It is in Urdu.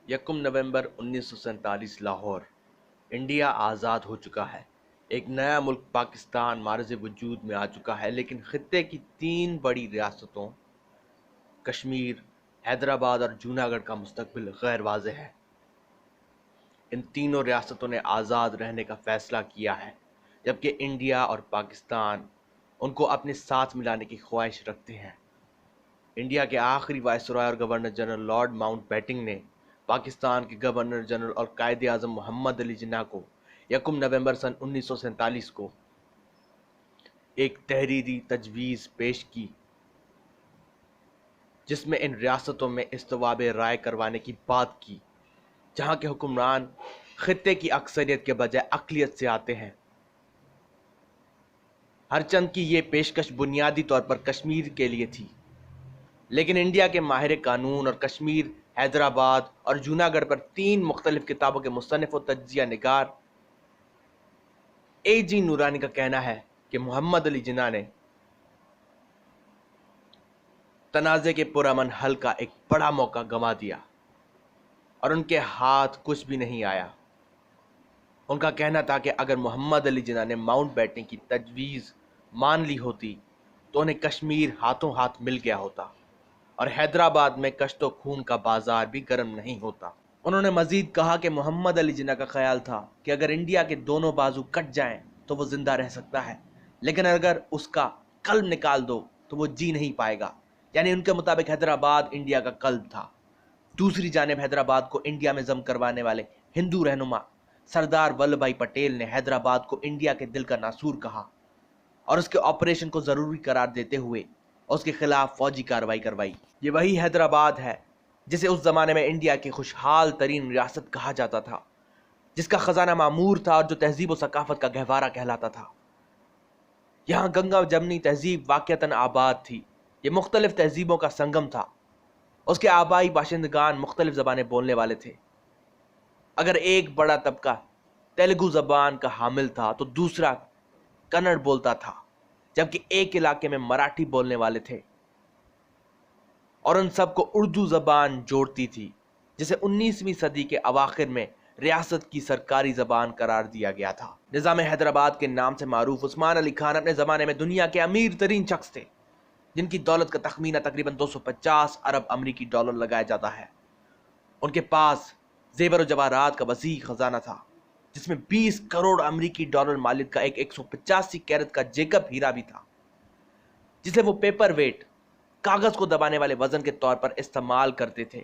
یکم نومبر 1947 لاہور۔ انڈیا آزاد ہو چکا ہے۔ ایک نیا ملک پاکستان معرض وجود میں آ چکا ہے، لیکن خطے کی 3 بڑی ریاستوں کشمیر، حیدرآباد اور جوناگڑھ کا مستقبل غیر واضح ہے۔ ان تینوں ریاستوں نے آزاد رہنے کا فیصلہ کیا ہے، جبکہ انڈیا اور پاکستان ان کو اپنے ساتھ ملانے کی خواہش رکھتے ہیں۔ انڈیا کے آخری وائسرائے اور گورنر جنرل لارڈ ماؤنٹ بیٹن نے پاکستان کے گورنر جنرل اور قائد اعظم محمد علی جناح کو یکم نومبر سن 1947 کو ایک تحریری تجویز پیش کی، جس میں ان ریاستوں میں استواب رائے کروانے کی بات کی، جہاں کے حکمران خطے کی اکثریت کے بجائے اقلیت سے آتے ہیں۔ ہر چند کی یہ پیشکش بنیادی طور پر کشمیر کے لیے تھی، لیکن انڈیا کے ماہر قانون اور کشمیر، حیدرآباد اور جوناگڑھ پر 3 مختلف کتابوں کے مصنف و تجزیہ نگار اے جی نورانی کا کہنا ہے کہ محمد علی جناح نے تنازع کے پرامن حل کا ایک بڑا موقع گنوا دیا اور ان کے ہاتھ کچھ بھی نہیں آیا۔ ان کا کہنا تھا کہ اگر محمد علی جناح نے ماؤنٹ بیٹن کی تجویز مان لی ہوتی تو انہیں کشمیر ہاتھوں ہاتھ مل گیا ہوتا اور حیدرآباد میں کشت و خون کا بازار بھی گرم نہیں ہوتا۔ انہوں نے مزید کہا کہ محمد علی جناح کا خیال تھا کہ اگر انڈیا کے دونوں بازو کٹ جائیں تو وہ زندہ رہ سکتا ہے، لیکن اگر اس کا قلب نکال دو تو وہ جی نہیں پائے گا۔ یعنی ان کے مطابق حیدرآباد انڈیا کا قلب تھا۔ دوسری جانب حیدرآباد کو انڈیا میں ضم کروانے والے ہندو رہنما سردار ولبھ بھائی پٹیل نے حیدرآباد کو انڈیا کے دل کا ناسور کہا اور اس کے آپریشن کو ضروری قرار دیتے ہوئے اس کے خلاف فوجی کارروائی کروائی۔ یہ وہی حیدرآباد ہے جسے اس زمانے میں انڈیا کی خوشحال ترین ریاست کہا جاتا تھا، جس کا خزانہ معمور تھا اور جو تہذیب و ثقافت کا گہوارہ کہلاتا تھا۔ یہاں گنگا جمنی تہذیب واقعتاً آباد تھی۔ یہ مختلف تہذیبوں کا سنگم تھا۔ اس کے آبائی باشندگان مختلف زبانیں بولنے والے تھے۔ اگر ایک بڑا طبقہ تیلگو زبان کا حامل تھا تو دوسرا کنڑ بولتا تھا، جبکہ ایک علاقے میں مراٹھی بولنے والے تھے، اور ان سب کو اردو زبان جوڑتی تھی، جسے 19ویں صدی کے اواخر میں ریاست کی سرکاری زبان قرار دیا گیا تھا۔ نظام حیدرآباد کے نام سے معروف عثمان علی خان اپنے زمانے میں دنیا کے امیر ترین شخص تھے، جن کی دولت کا تخمینہ تقریباً 250 ارب امریکی ڈالر لگایا جاتا ہے۔ ان کے پاس زیور و جواہرات کا وسیع خزانہ تھا، جس میں 20 کروڑ امریکی ڈالر مالیت کا ایک 185 کیرٹ کا جیکب ہیرا بھی تھا، جسے وہ پیپر ویٹ، کاغذ کو دبانے والے وزن کے طور پر استعمال کرتے تھے۔